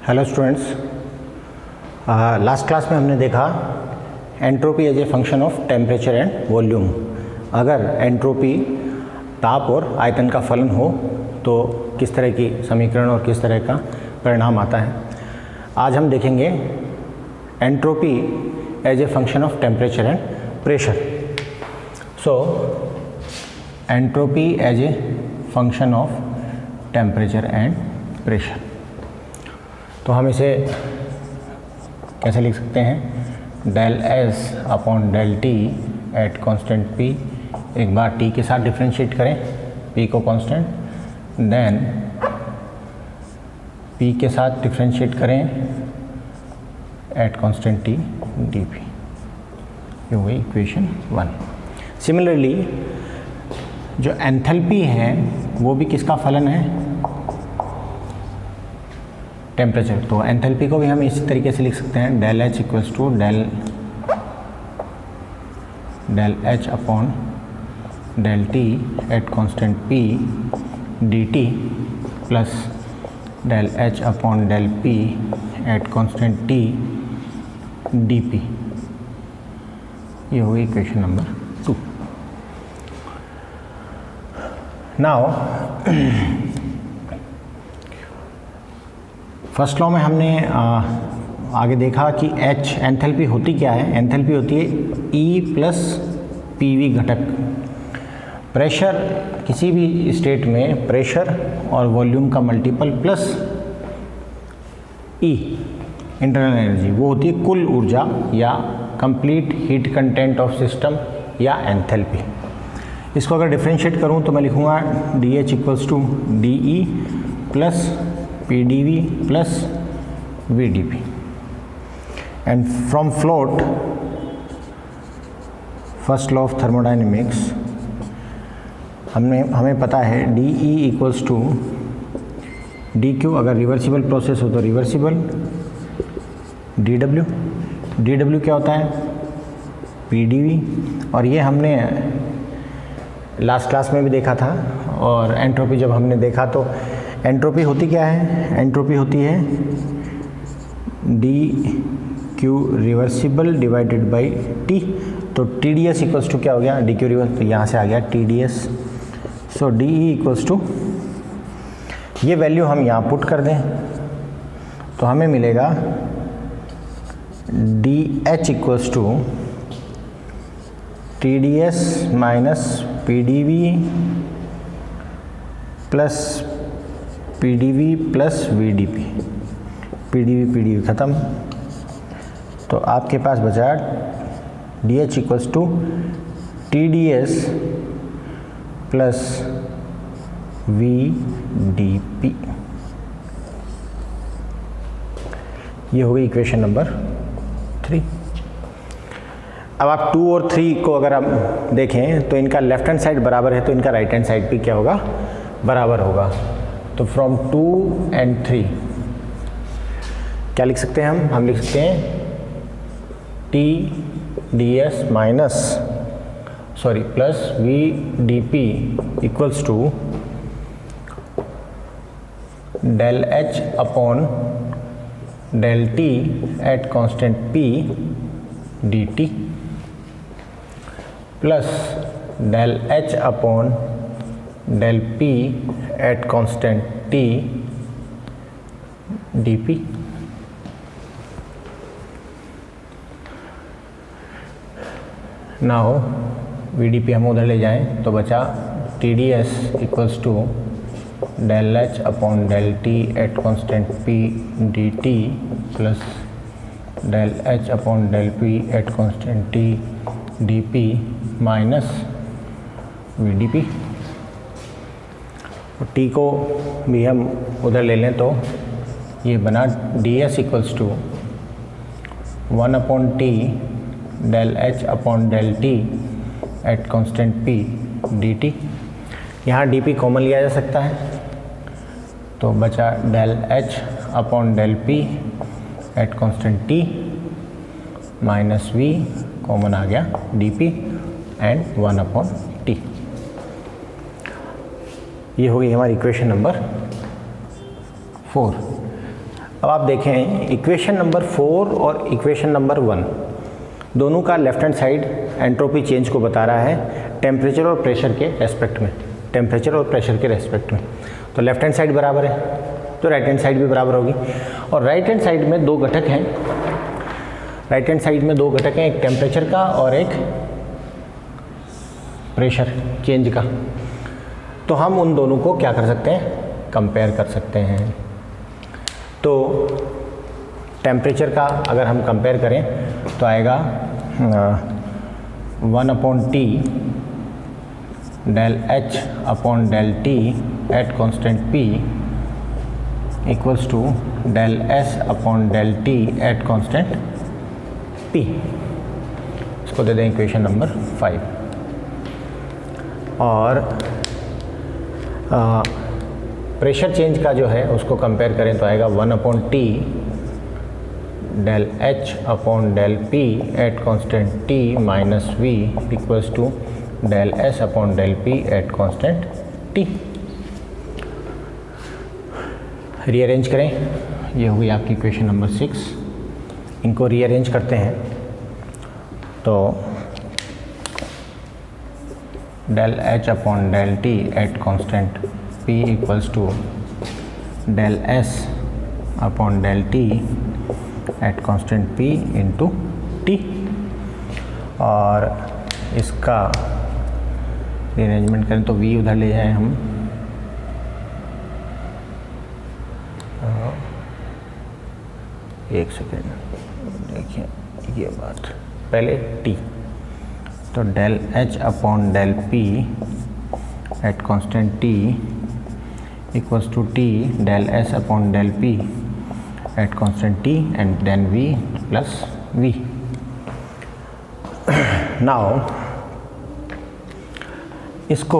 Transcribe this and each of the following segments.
Hello students, last class में हमने देखा entropy as a function of temperature and volume. अगर एंट्रोपी ताप और आयतन का फलन हो तो किस तरह की समीकरण और किस तरह का परिणाम आता है। आज हम देखेंगे entropy as a function of temperature and pressure. So entropy as a function of temperature and pressure, तो हम इसे कैसे लिख सकते हैं, del S upon del T at constant P. एक बार टी के साथ डिफ्रेंशिएट करें, पी को कांस्टेंट, देन पी के साथ डिफ्रेंशिएट करें eight constant T D P. ये हो गई इक्वेशन 1। सिमिलरली जो एंथैल्पी है वो भी किसका फलन है, टेम्परेचर। तो एंथैल्पी को भी हम इसी तरीके से लिख सकते हैं, del H equals to del H upon del T at constant P D T plus del H upon del P at constant T D P. ये हो गई equation number 2। Now first law में हमने आगे देखा कि H एंथैल्पी होती क्या है। एंथैल्पी होती है E प्लस पी वी घटक। प्रेशर, किसी भी स्टेट में प्रेशर और वॉल्यूम का multiple plus E internal energy, वो होती है कुल ऊर्जा या complete heat content of system या एंथैल्पी। इसको अगर डिफ्रेंशिएट करूँ तो मैं लिखूँगा D H equals to D E plus P D V plus V D P. And from float, first law of thermodynamics, हमें पता है D E equals to D Q, अगर रिवर्सिबल प्रोसेस हो तो reversible, D W. D W क्या होता है, P D we. और ये हमने लास्ट क्लास में भी देखा था। और एंट्रोपी जब हमने देखा तो एंट्रोपी होती क्या है, एंट्रोपी होती है d q reversible divided by T. तो T D S equals to क्या हो गया, डी क्यू रिवर्स, तो यहाँ से आ गया T D S. So D E equals to, ये वैल्यू हम यहाँ पुट कर दें तो हमें मिलेगा D H equals to T D S minus P D V plus P D V plus V D P. P D V ख़त्म, तो आपके पास बचा D H equals to T D S plus V D P. ये हो गई equation number 3। अब आप 2 और 3 को अगर आप देखें तो इनका लेफ्ट हैंड साइड बराबर है, तो इनका राइट हैंड साइड भी क्या होगा, बराबर होगा। तो फ्रॉम 2 and 3 क्या लिख सकते हैं हम लिख सकते हैं T D S minus plus V D P equals to del H upon del T at constant P D T plus del H upon del P at constant T D P. Now V D P हम उधर ले जाएं तो बचा T D S equals to del H upon del T at constant P D T plus del H upon del P at constant T D P minus V D P. T को भी हम उधर ले लें तो ये बना D S equals to 1 upon T del H upon del T at constant P D T. यहाँ डी पी कॉमन लिया जा सकता है, तो बचा del H upon del P at constant T minus V, common आ गया D P and 1 upon T. ये हो गई हमारी इक्वेशन नंबर 4। अब आप देखें इक्वेशन नंबर 4 और इक्वेशन नंबर 1 दोनों का left hand side entropy change को बता रहा है टेम्परेचर और प्रेशर के रेस्पेक्ट में, टेम्परेचर और प्रेशर के रेस्पेक्ट में। तो लेफ्ट हैंड साइड बराबर है तो राइट हैंड साइड भी बराबर होगी। और राइट हैंड साइड में दो घटक हैं, राइट हैंड साइड में दो घटक हैं, एक टेम्परेचर का और एक प्रेशर चेंज का। तो हम उन दोनों को क्या कर सकते हैं, कंपेयर कर सकते हैं। तो टेम्परेचर का अगर हम कंपेयर करें तो आएगा 1/T del H upon del T at constant P equals to del S upon del T at constant P। इसको दे दें इक्वेशन नंबर 5। और प्रेशर चेंज का जो है उसको कंपेयर करें तो आएगा 1/T del H upon del P at constant T minus V equals to del S upon del P at constant T। Rearrange करें, ये हुई आपकी इक्वेशन नंबर 6। इनको रीअरेंज करते हैं तो del H upon del T at constant P equals to del S upon del T at constant P into T। और इसका अरेंजमेंट करें तो V उधर ले जाएं हम, एक सेकेंड देखिए ये बात, पहले T तो del H upon del P at constant T equals to T del S upon del P at constant T and then V plus V। now इसको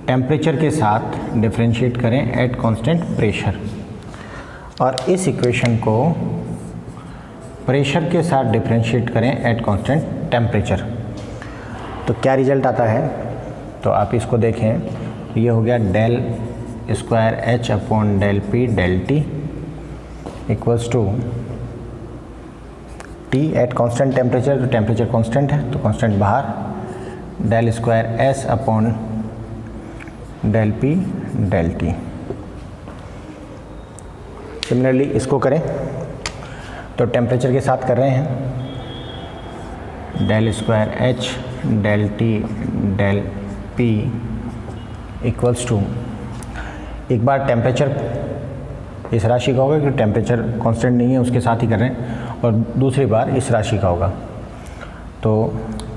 टेम्परेचर के साथ डिफरेंशिएट करें एट कांस्टेंट प्रेशर, और इस equation को pressure के साथ differentiate करें एट कांस्टेंट टेम्परेचर। तो क्या रिजल्ट आता है, तो आप इसको देखें, ये हो गया del square H upon del P del T equals to T at constant temperature, तो टेम्परेचर कांस्टेंट है तो कांस्टेंट बाहर, del square S upon del P del T। Similarly इसको करें तो टेम्परेचर के साथ कर रहे हैं, del square H del T del P equals to, एक बार टेम्परेचर इस राशि का होगा क्योंकि टेम्परेचर कांस्टेंट नहीं है उसके साथ ही कर रहे हैं, और दूसरी बार इस राशि का होगा। तो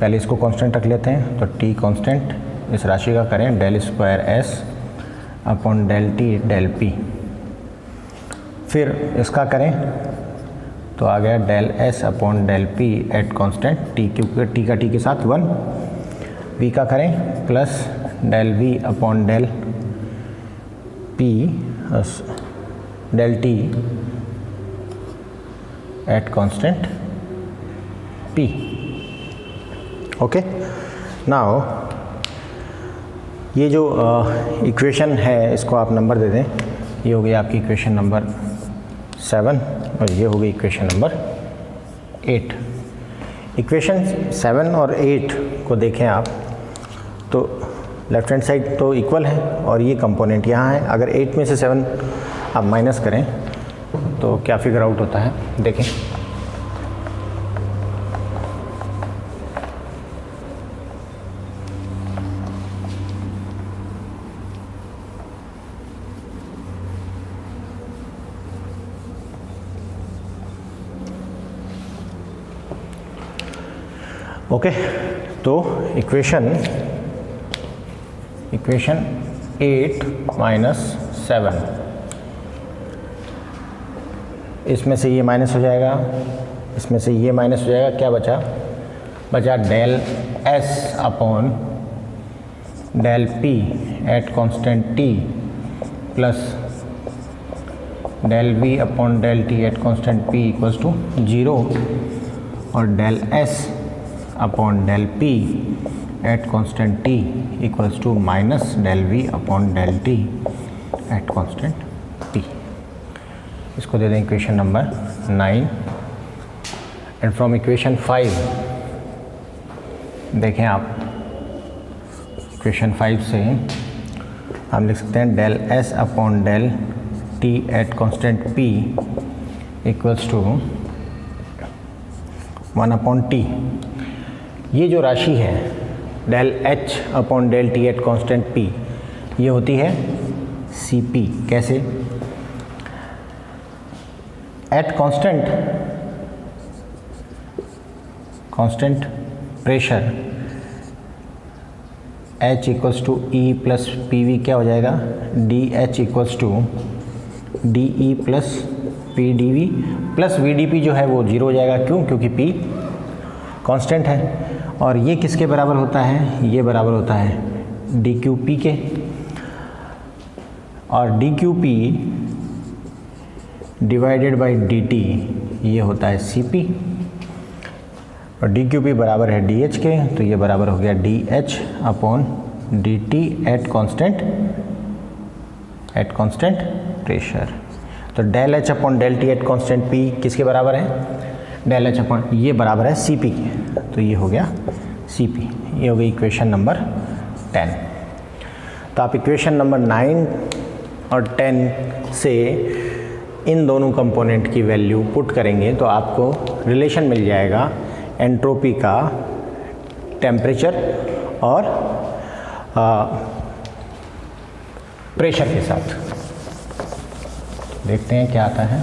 पहले इसको कांस्टेंट रख लेते हैं, तो T कांस्टेंट इस राशि का करें del square S upon del T del P। फिर इसका करें तो आ गया del S upon del P at constant T, क्योंकि T का T के साथ 1। V का करें plus del V upon del P del T at constant P। Okay, now ये जो इक्वेशन है इसको आप नंबर दे दें, ये हो गई आपकी इक्वेशन नंबर 7 और ये हो गई इक्वेशन नंबर 8। इक्वेशन 7 और 8 को देखें आप तो लेफ्ट हैंड साइड तो इक्वल है और ये कंपोनेंट यहाँ है। अगर 8 में से 7 आप माइनस करें तो क्या फिगर आउट होता है, देखें। ओके, तो इक्वेशन 8 माइनस 7, इसमें से ये माइनस हो जाएगा, इसमें से ये माइनस हो जाएगा, क्या बचा, बचा del S upon del P at constant T plus del V upon del T at constant P equals to 0 और del S upon del P at constant T equals to minus del V upon del T at constant T। इसको दे दें equation number 9 and from equation 5 देखें आप, equation 5 से हम लिख सकते हैं del S upon del T at constant P equals to 1 upon T. ये जो राशि है del H upon del T at constant P, ये होती है सी पी। कैसे? At constant pressure H equals to E plus P V क्या हो जाएगा, D H equals to D E plus P D V plus V D P जो है वो जीरो हो जाएगा। क्यों? क्योंकि P कांस्टेंट है। और ये किसके बराबर होता है? ये बराबर होता है डी क्यू पी के, और D Q P divided by D T ये होता है सी पी, और डी क्यू पी बराबर है डी एच के, तो ये बराबर हो गया D H upon D T at constant pressure. तो del H upon del T at constant P किसके बराबर है? डेल एच अपॉन, ये बराबर है सी पी के, तो ये हो गया सी पी। ये हो गई इक्वेशन नंबर 10। तो आप इक्वेशन नंबर 9 और 10 से इन दोनों कंपोनेंट की वैल्यू पुट करेंगे तो आपको रिलेशन मिल जाएगा एंट्रोपी का टेम्परेचर और प्रेशर के साथ। देखते हैं क्या आता है।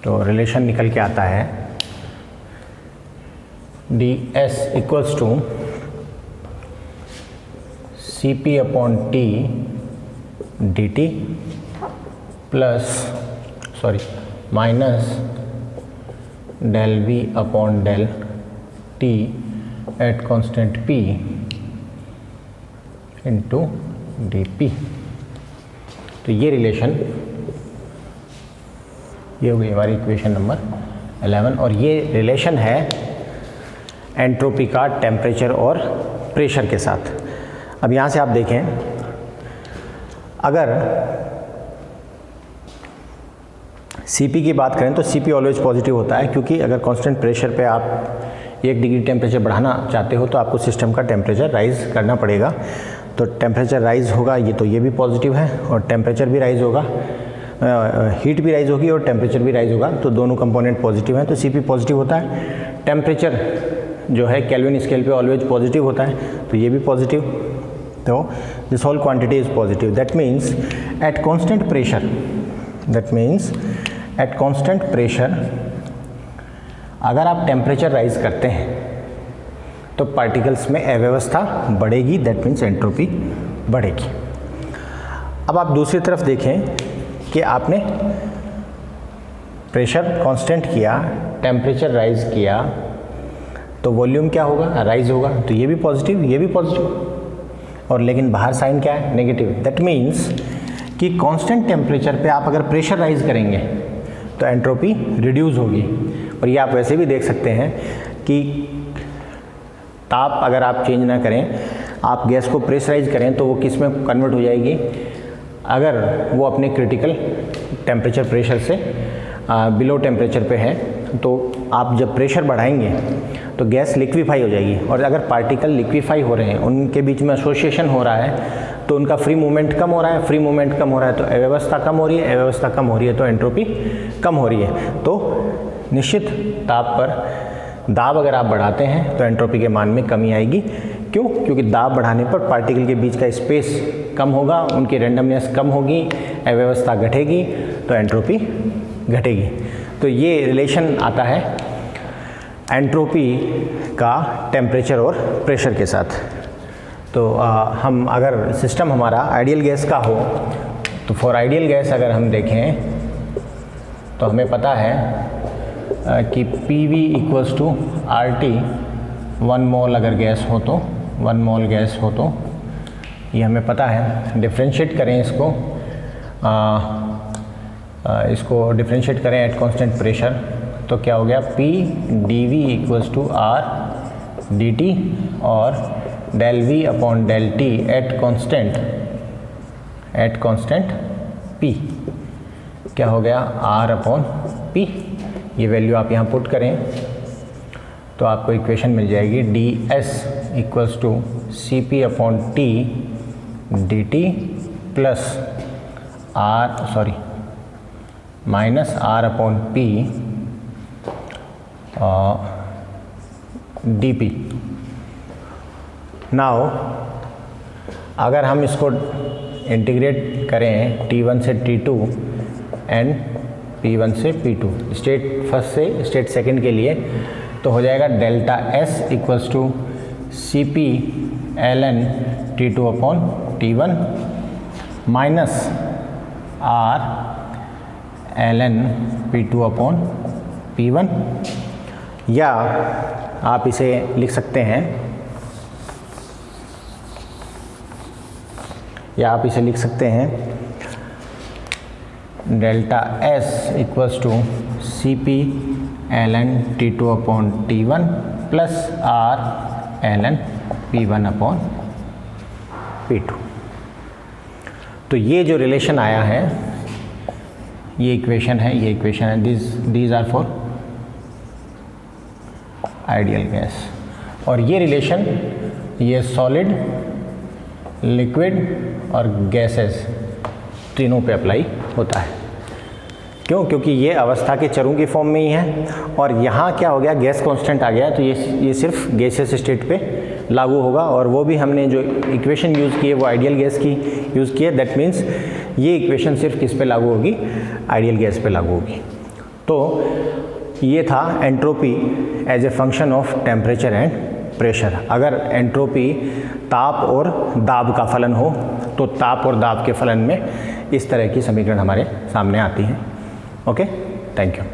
तो रिलेशन निकल के आता है D S equals to C P upon T D T minus del V upon del T at constant P into D P. तो ये रिलेशन, ये हो गई हमारी इक्वेशन नंबर 11, और ये रिलेशन है एंट्रोपी का टेम्परेचर और प्रेशर के साथ। अब यहाँ से आप देखें, अगर Cp की बात करें तो Cp ऑलवेज पॉजिटिव होता है, क्योंकि अगर कांस्टेंट प्रेशर पे आप 1 डिग्री टेम्परेचर बढ़ाना चाहते हो तो आपको सिस्टम का टेम्परेचर राइज करना पड़ेगा। तो टेम्परेचर राइज होगा, ये तो ये भी पॉजिटिव है, और टेम्परेचर भी राइज होगा, हीट भी राइज होगी और टेम्परेचर भी राइज होगा, तो दोनों कंपोनेंट पॉजिटिव हैं, तो Cp पॉजिटिव होता है। टेम्परेचर जो है केल्विन स्केल पे ऑलवेज पॉजिटिव होता है, तो ये भी पॉजिटिव। तो this whole quantity is positive. That means at constant pressure अगर आप टेम्परेचर राइज करते हैं तो पार्टिकल्स में अव्यवस्था बढ़ेगी, दैट मीन्स एंट्रोपी बढ़ेगी। अब आप दूसरी तरफ देखें कि आपने प्रेशर कांस्टेंट किया, टेम्परेचर राइज किया, तो वॉल्यूम क्या होगा? राइज होगा, तो ये भी पॉजिटिव, ये भी पॉजिटिव, और लेकिन बाहर साइन क्या है? नेगेटिव। दैट मीन्स कि कांस्टेंट टेम्परेचर पे आप अगर प्रेशर राइज करेंगे तो एंट्रोपी रिड्यूस होगी। और ये आप वैसे भी देख सकते हैं कि ताप अगर आप चेंज ना करें, आप गैस को प्रेशराइज करें तो वो किस में कन्वर्ट हो जाएगी? अगर वो अपने क्रिटिकल टेम्परेचर प्रेशर से बिलो टेम्परेचर पे है, तो आप जब प्रेशर बढ़ाएंगे तो गैस लिक्विफाई हो जाएगी, और अगर पार्टिकल लिक्विफाई हो रहे हैं, उनके बीच में एसोसिएशन हो रहा है, तो उनका फ्री मूवमेंट कम हो रहा है, फ्री मूवमेंट कम हो रहा है तो अव्यवस्था कम हो रही है, अव्यवस्था कम हो रही है तो एंट्रोपी कम हो रही है। तो निश्चित ताप पर दाब अगर आप बढ़ाते हैं तो एंट्रोपी के मान में कमी आएगी। क्यों? क्योंकि दाब बढ़ाने पर पार्टिकल के बीच का स्पेस कम होगा, उनकी रैंडमनेस कम होगी, अव्यवस्था घटेगी, तो एंट्रोपी घटेगी। तो ये रिलेशन आता है एंट्रोपी का टेम्परेचर और प्रेशर के साथ। तो हम अगर सिस्टम हमारा आइडियल गैस का हो तो फॉर आइडियल गैस अगर हम देखें तो हमें पता है कि PV इक्वल्स टू RT, 1 मोल अगर गैस हो तो 1 मोल गैस हो तो ये हमें पता है। डिफ्रेंशिएट करें इसको इसको डिफ्रेंशिएट करें एट कांस्टेंट प्रेशर तो क्या हो गया, P dV equals to R dt और del V upon del T at constant P क्या हो गया, R अपॉन P। ये वैल्यू आप यहाँ पुट करें तो आपको इक्वेशन मिल जाएगी ds equals to CP upon T dt plus minus R upon P dP। Now अगर हम इसको इंटीग्रेट करें T1 से T2 एंड P1 से P2 स्टेट फर्स्ट से स्टेट सेकंड के लिए, तो हो जाएगा delta S equals to CP ln T2 upon T1 minus R ln P2 upon P1, या आप इसे लिख सकते हैं delta S equals to CP ln T2 upon T1 plus R ln P1 upon P2। तो ये जो रिलेशन आया है, ये इक्वेशन है, these are for ideal gas. और ये रिलेशन ये सॉलिड, लिक्विड और गैसेस तीनों पे अप्लाई होता है। क्यों? क्योंकि ये अवस्था के चरों की फॉर्म में ही है और यहाँ क्या हो गया, गैस कांस्टेंट आ गया, तो ये सिर्फ गैसेस स्टेट पे लागू होगा। और वो भी हमने जो इक्वेशन यूज़ की है वो आइडियल गैस की यूज़ की है। दैट मीन्स ये इक्वेशन सिर्फ किस पे लागू होगी, आइडियल गैस पे लागू होगी। तो ये था entropy as a function of temperature and pressure. अगर एंट्रोपी ताप और दाब का फलन हो तो ताप और दाब के फलन में इस तरह की समीकरण हमारे सामने आती हैं। Okay, thank you.